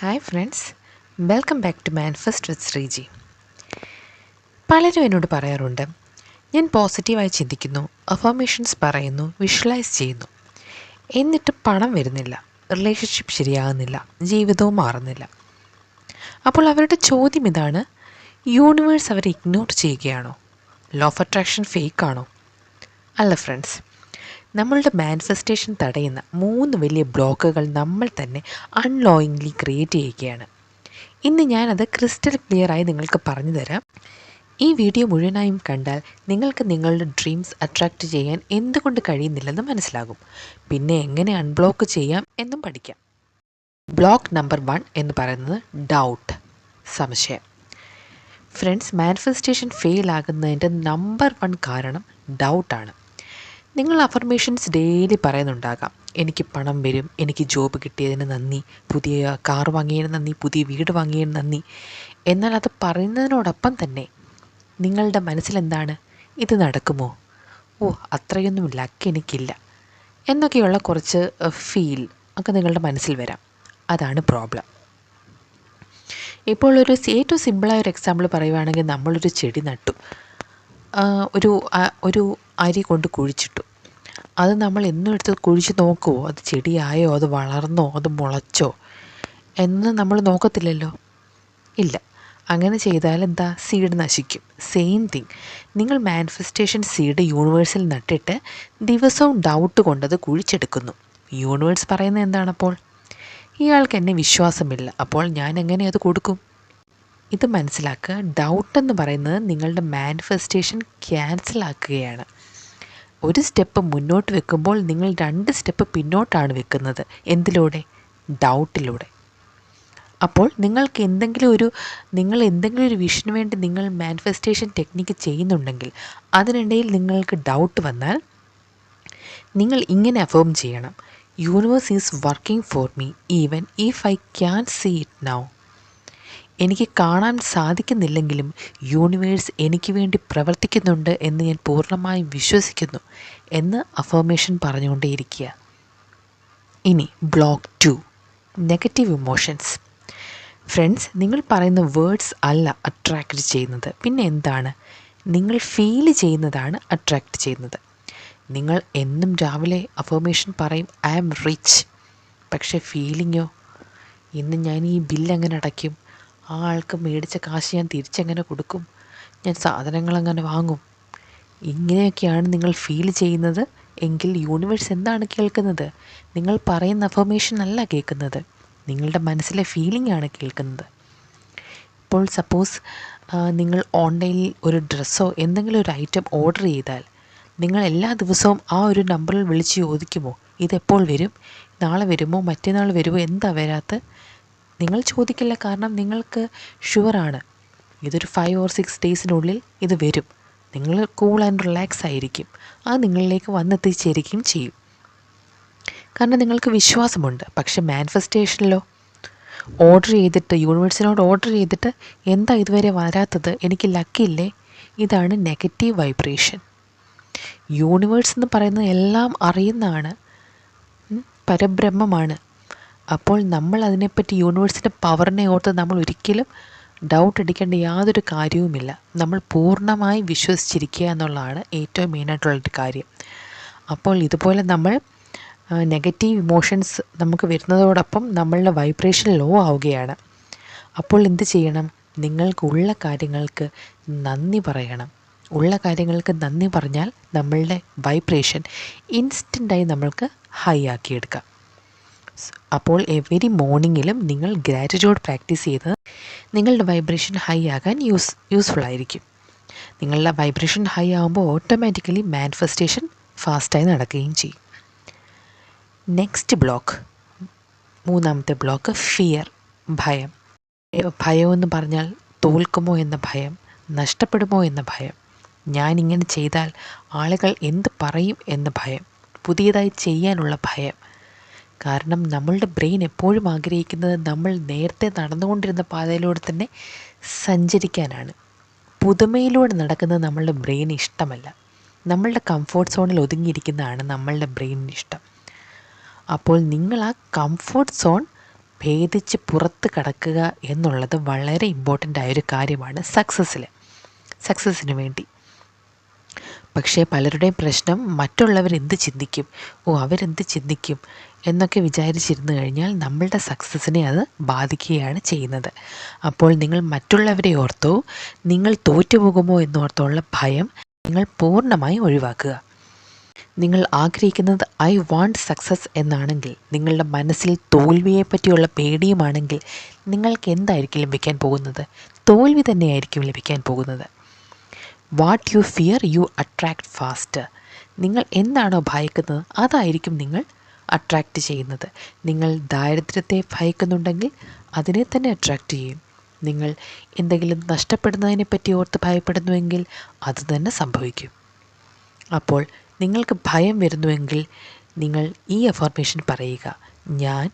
Hi friends, welcome back to manifest with Sreeji. പലരും എന്നോട് പറയാറുണ്ട്, ഞാൻ പോസിറ്റീവായി ചിന്തിക്കുന്നു, അഫർമേഷൻസ് പറയുന്നു, വിഷ്വലൈസ് ചെയ്യുന്നു, എന്നിട്ട് പണം വരുന്നില്ല, റിലേഷൻഷിപ്പ് ശരിയാകുന്നില്ല, ജീവിതവും മാറുന്നില്ല. അപ്പോൾ അവരുടെ ചോദ്യം ഇതാണ്, യൂണിവേഴ്സ് അവരെ ഇഗ്നോർ ചെയ്യുകയാണോ? ലോ ഓഫ് അട്രാക്ഷൻ ഫേക്കാണോ? അല്ല ഫ്രണ്ട്സ്, നമ്മളുടെ മാനിഫെസ്റ്റേഷൻ തടയുന്ന 3 വലിയ ബ്ലോക്കുകൾ നമ്മൾ തന്നെ അൺലോയിങ്ലി ക്രിയേറ്റ് ചെയ്യുകയാണ്. ഇന്ന് ഞാനത് ക്രിസ്റ്റൽ ക്ലിയറായി നിങ്ങൾക്ക് പറഞ്ഞു തരാം. ഈ വീഡിയോ മുഴുവനായും കണ്ടാൽ നിങ്ങൾക്ക് നിങ്ങളുടെ ഡ്രീംസ് അട്രാക്റ്റ് ചെയ്യാൻ എന്തുകൊണ്ട് കഴിയുന്നില്ലെന്ന് മനസ്സിലാകും. പിന്നെ എങ്ങനെ അൺബ്ലോക്ക് ചെയ്യാം എന്നും പഠിക്കാം. ബ്ലോക്ക് നമ്പർ 1 എന്ന് പറയുന്നത് ഡൗട്ട്, സംശയം. ഫ്രണ്ട്സ്, മാനിഫെസ്റ്റേഷൻ ഫെയിൽ ആകുന്നതിൻ്റെ നമ്പർ 1 കാരണം ഡൗട്ടാണ്. നിങ്ങൾ അഫർമേഷൻസ് ഡെയിലി പറയുന്നുണ്ടാകാം, എനിക്ക് പണം വരും, എനിക്ക് ജോബ് കിട്ടിയതിന് നന്ദി, പുതിയ കാർ വാങ്ങിയതിന് നന്ദി, പുതിയ വീട് വാങ്ങിയതിന് നന്ദി. എന്നാൽ അത് പറയുന്നതിനോടൊപ്പം തന്നെ നിങ്ങളുടെ മനസ്സിലെന്താണ്, ഇത് നടക്കുമോ, അത്രയൊന്നും ലക്ക് എനിക്കില്ല എന്നൊക്കെയുള്ള കുറച്ച് ഫീൽ ഒക്കെ നിങ്ങളുടെ മനസ്സിൽ വരാം. അതാണ് പ്രോബ്ലം. ഇപ്പോൾ ഏറ്റവും സിമ്പിളായ ഒരു എക്സാമ്പിൾ പറയുകയാണെങ്കിൽ, നമ്മളൊരു ചെടി നട്ടു, ഒരു അരി കൊണ്ട് കുഴിച്ചിട്ടു. അത് നമ്മൾ എന്നും എടുത്ത് കുഴിച്ച് നോക്കുമോ, അത് ചെടിയായോ, അത് വളർന്നോ, അത് മുളച്ചോ എന്ന് നമ്മൾ നോക്കത്തില്ലല്ലോ. ഇല്ല. അങ്ങനെ ചെയ്താൽ എന്താ, സീഡ് നശിക്കും. സെയിം തിങ്, നിങ്ങൾ മാനിഫെസ്റ്റേഷൻ സീഡ് യൂണിവേഴ്സിൽ നട്ടിട്ട് ദിവസവും ഡൗട്ട് കൊണ്ടത് കുഴിച്ചെടുക്കുന്നു. യൂണിവേഴ്സ് പറയുന്നത് എന്താണപ്പോൾ, ഇയാൾക്ക് എന്നെ വിശ്വാസമില്ല, അപ്പോൾ ഞാൻ എങ്ങനെ അത് കൊടുക്കും? ഇത് മനസ്സിലാക്കുക, ഡൗട്ടെന്ന് പറയുന്നത് നിങ്ങളുടെ മാനിഫെസ്റ്റേഷൻ ക്യാൻസലാക്കുകയാണ്. ഒരു സ്റ്റെപ്പ് മുന്നോട്ട് വെക്കുമ്പോൾ നിങ്ങൾ 2 സ്റ്റെപ്പ് പിന്നോട്ടാണ് വെക്കുന്നത്. എന്തിലൂടെ? ഡൗട്ടിലൂടെ. അപ്പോൾ നിങ്ങൾ എന്തെങ്കിലും ഒരു വിഷന് വേണ്ടി നിങ്ങൾ മാനിഫെസ്റ്റേഷൻ ടെക്നിക്ക് ചെയ്യുന്നുണ്ടെങ്കിൽ അതിനിടയിൽ നിങ്ങൾക്ക് ഡൗട്ട് വന്നാൽ നിങ്ങൾ ഇങ്ങനെ അഫേം ചെയ്യണം, universe is working for me even if I can see it now. എനിക്ക് കാണാൻ സാധിക്കുന്നില്ലെങ്കിലും യൂണിവേഴ്സ് എനിക്ക് വേണ്ടി പ്രവർത്തിക്കുന്നുണ്ട് എന്ന് ഞാൻ പൂർണ്ണമായും വിശ്വസിക്കുന്നു എന്ന് അഫർമേഷൻ പറഞ്ഞുകൊണ്ടേയിരിക്കുക. ഇനി ബ്ലോക്ക് 2, നെഗറ്റീവ് ഇമോഷൻസ്. ഫ്രണ്ട്സ്, നിങ്ങൾ പറയുന്ന വേർഡ്സ് അല്ല അട്രാക്റ്റ് ചെയ്യുന്നത്, പിന്നെ എന്താണ്? നിങ്ങൾ ഫീൽ ചെയ്യുന്നതാണ് അട്രാക്റ്റ് ചെയ്യുന്നത്. നിങ്ങൾ എന്നും രാവിലെ അഫർമേഷൻ പറയും, ഐ ആം റിച്ച്, പക്ഷേ ഫീലിങ്ങോ, ഇന്ന് ഞാൻ ഈ ബില്ല് എങ്ങനെ അടയ്ക്കും, ആ ആൾക്ക് മേടിച്ച കാശ് ഞാൻ തിരിച്ചെങ്ങനെ കൊടുക്കും, ഞാൻ സാധനങ്ങളെങ്ങനെ വാങ്ങും. ഇങ്ങനെയൊക്കെയാണ് നിങ്ങൾ ഫീൽ ചെയ്യുന്നത് എങ്കിൽ യൂണിവേഴ്സ് എന്താണ് കേൾക്കുന്നത്? നിങ്ങൾ പറയുന്ന അഫർമേഷൻ അല്ല കേൾക്കുന്നത്, നിങ്ങളുടെ മനസ്സിലെ ഫീലിംഗ് ആണ് കേൾക്കുന്നത്. ഇപ്പോൾ സപ്പോസ് നിങ്ങൾ ഓൺലൈനിൽ ഒരു ഡ്രസ്സോ എന്തെങ്കിലും ഒരു ഐറ്റം ഓർഡർ ചെയ്താൽ നിങ്ങൾ എല്ലാ ദിവസവും ആ ഒരു നമ്പറിൽ വിളിച്ച് ചോദിക്കുമോ, ഇതെപ്പോൾ വരും, നാളെ വരുമോ, മറ്റന്നാൾ വരുമോ, എന്താ വരാത്ത? നിങ്ങൾ ചോദിക്കില്ല. കാരണം നിങ്ങൾക്ക് ഷുവറാണ് ഇതൊരു 5 or 6 ഡേയ്സിനുള്ളിൽ ഇത് വരും. നിങ്ങൾ കൂൾ ആൻഡ് റിലാക്സ് ആയിരിക്കും. അത് നിങ്ങളിലേക്ക് വന്നെത്തിച്ചേരുകയും ചെയ്യും. കാരണം നിങ്ങൾക്ക് വിശ്വാസമുണ്ട്. പക്ഷെ മാനിഫെസ്റ്റേഷനിലോ യൂണിവേഴ്സിനോട് ഓർഡർ ചെയ്തിട്ട് എന്താ ഇതുവരെ വരാത്തത്, എനിക്ക് ലക്കില്ലേ, ഇതാണ് നെഗറ്റീവ് വൈബ്രേഷൻ. യൂണിവേഴ്സ് എന്ന് പറയുന്നത് എല്ലാം അറിയുന്നതാണ്, പരബ്രഹ്മമാണ്. അപ്പോൾ നമ്മൾ അതിനെപ്പറ്റി യൂണിവേഴ്സിൻ്റെ പവറിനെ ഓർത്ത് നമ്മൾ ഒരിക്കലും ഡൗട്ട് അടിക്കേണ്ട യാതൊരു കാര്യവുമില്ല. നമ്മൾ പൂർണ്ണമായി വിശ്വസിച്ചിരിക്കുക എന്നുള്ളതാണ് ഏറ്റവും മെയിനായിട്ടുള്ളൊരു കാര്യം. അപ്പോൾ ഇതുപോലെ നമ്മൾ നെഗറ്റീവ് ഇമോഷൻസ് നമുക്ക് വരുന്നതോടൊപ്പം നമ്മളുടെ വൈബ്രേഷൻ ലോ ആവുകയാണ്. അപ്പോൾ എന്ത് ചെയ്യണം? നിങ്ങൾക്കുള്ള കാര്യങ്ങൾക്ക് നന്ദി പറയണം. ഉള്ള കാര്യങ്ങൾക്ക് നന്ദി പറഞ്ഞാൽ നമ്മളുടെ വൈബ്രേഷൻ ഇൻസ്റ്റൻ്റായി നമ്മൾക്ക് ഹൈ ആക്കിയെടുക്കാം. അപ്പോൾ എവരി മോർണിംഗിലും നിങ്ങൾ ഗ്രാറ്റിറ്റ്യൂഡ് പ്രാക്ടീസ് ചെയ്ത് നിങ്ങളുടെ വൈബ്രേഷൻ ഹൈ ആകാൻ യൂസ്ഫുൾ ആയിരിക്കും. നിങ്ങളുടെ വൈബ്രേഷൻ ഹൈ ആകുമ്പോൾ ഓട്ടോമാറ്റിക്കലി മാനിഫെസ്റ്റേഷൻ ഫാസ്റ്റായി നടക്കുകയും ചെയ്യും. നെക്സ്റ്റ് ബ്ലോക്ക്, 3ാമത്തെ ബ്ലോക്ക്, ഫിയർ, ഭയം. ഭയമെന്ന് പറഞ്ഞാൽ തോൽക്കുമോ എന്ന ഭയം, നഷ്ടപ്പെടുമോ എന്ന ഭയം, ഞാനിങ്ങനെ ചെയ്താൽ ആളുകൾ എന്ത് പറയും എന്ന ഭയം, പുതിയതായി ചെയ്യാനുള്ള ഭയം. കാരണം നമ്മളുടെ ബ്രെയിൻ എപ്പോഴും ആഗ്രഹിക്കുന്നത് നമ്മൾ നേരത്തെ നടന്നുകൊണ്ടിരുന്ന പാതയിലൂടെ തന്നെ സഞ്ചരിക്കാനാണ്. പുതുമയിലൂടെ നടക്കുന്നത് നമ്മളുടെ ബ്രെയിന് ഇഷ്ടമല്ല. നമ്മളുടെ കംഫോർട്ട് സോണിൽ ഒതുങ്ങിയിരിക്കുന്നതാണ് നമ്മളുടെ ബ്രെയിനിന് ഇഷ്ടം. അപ്പോൾ നിങ്ങൾ ആ കംഫോർട്ട് സോൺ ഭേദിച്ച് പുറത്ത് കടക്കുക എന്നുള്ളത് വളരെ ഇമ്പോർട്ടൻ്റ് ആയൊരു കാര്യമാണ് സക്സസ്സിന് വേണ്ടി. പക്ഷേ പലരുടെയും പ്രശ്നം മറ്റുള്ളവരെന്ത് ചിന്തിക്കും, അവരെന്ത് ചിന്തിക്കും എന്നൊക്കെ വിചാരിച്ചിരുന്നു കഴിഞ്ഞാൽ നമ്മളുടെ സക്സസ്സിനെ അത് ബാധിക്കുകയാണ് ചെയ്യുന്നത്. അപ്പോൾ നിങ്ങൾ മറ്റുള്ളവരെ ഓർത്തോ നിങ്ങൾ തോറ്റുപോകുമോ എന്നോർത്തുള്ള ഭയം നിങ്ങൾ പൂർണ്ണമായും ഒഴിവാക്കുക. നിങ്ങൾ ആഗ്രഹിക്കുന്നത് ഐ വാണ്ട് സക്സസ് എന്നാണെങ്കിൽ, നിങ്ങളുടെ മനസ്സിൽ തോൽവിയെപ്പറ്റിയുള്ള പേടിയുമാണെങ്കിൽ നിങ്ങൾക്ക് എന്തായിരിക്കും ലഭിക്കാൻ പോകുന്നത്? തോൽവി തന്നെയായിരിക്കും ലഭിക്കാൻ പോകുന്നത്. What you fear you attract faster. നിങ്ങൾ എന്താണോ ഭയക്കുന്നത് അതായിരിക്കും നിങ്ങൾ അട്രാക്റ്റ് ചെയ്യുന്നത്. നിങ്ങൾ ദാരിദ്ര്യത്തെ ഭയക്കുന്നുണ്ടെങ്കിൽ അതിനെ തന്നെ അട്രാക്റ്റ് ചെയ്യും. നിങ്ങൾ എന്തെങ്കിലും നഷ്ടപ്പെടുന്നതിനെ പറ്റി ഓർത്ത് ഭയപ്പെടുന്നുവെങ്കിൽ അത് തന്നെ സംഭവിക്കും. അപ്പോൾ നിങ്ങൾക്ക് ഭയം വരുന്നുവെങ്കിൽ നിങ്ങൾ ഈ അഫർമേഷൻ പറയുക: ഞാൻ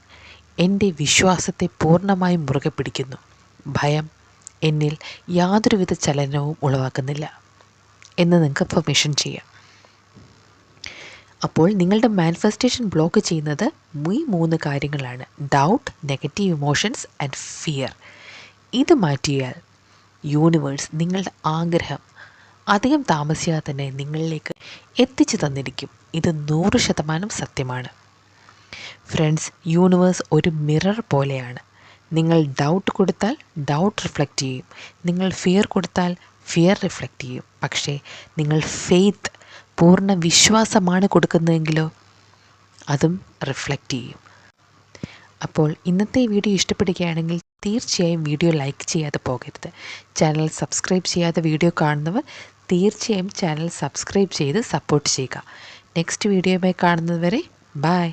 എൻ്റെ വിശ്വാസത്തെ പൂർണ്ണമായും മുറുകെ പിടിക്കുന്നു. ഭയം എന്നിൽ യാതൊരുവിധ ചലനവും ഉളവാക്കുന്നില്ല എന്ന് നിങ്ങൾക്ക് അഫർമേഷൻ ചെയ്യാം. അപ്പോൾ നിങ്ങളുടെ മാനിഫെസ്റ്റേഷൻ ബ്ലോക്ക് ചെയ്യുന്നത് ഈ 3 കാര്യങ്ങളാണ്: doubt, negative emotions and fear. ഇത് മാറ്റിയാൽ യൂണിവേഴ്സ് നിങ്ങളുടെ ആഗ്രഹം അധികം താമസിയാതെ തന്നെ നിങ്ങളിലേക്ക് എത്തിച്ചു തന്നിരിക്കും. ഇത് 100% സത്യമാണ്. ഫ്രണ്ട്സ്, യൂണിവേഴ്സ് ഒരു മിറർ പോലെയാണ്. നിങ്ങൾ ഡൗട്ട് കൊടുത്താൽ ഡൗട്ട് റിഫ്ലക്റ്റ് ചെയ്യും, നിങ്ങൾ ഫിയർ കൊടുത്താൽ ഫിയർ റിഫ്ലക്റ്റ് ചെയ്യും. പക്ഷേ നിങ്ങൾ ഫെയ്ത്ത്, പൂർണ്ണ വിശ്വാസമാണ് കൊടുക്കുന്നതെങ്കിലോ അതും റിഫ്ലക്റ്റ് ചെയ്യും. അപ്പോൾ ഇന്നത്തെ വീഡിയോ ഇഷ്ടപ്പെടുകയാണെങ്കിൽ തീർച്ചയായും വീഡിയോ ലൈക്ക് ചെയ്യാതെ പോകരുത്. ചാനൽ സബ്സ്ക്രൈബ് ചെയ്യാതെ വീഡിയോ കാണുന്നവർ തീർച്ചയായും ചാനൽ സബ്സ്ക്രൈബ് ചെയ്ത് സപ്പോർട്ട് ചെയ്യുക. നെക്സ്റ്റ് വീഡിയോയുമായി കാണുന്നത് വരെ ബൈ.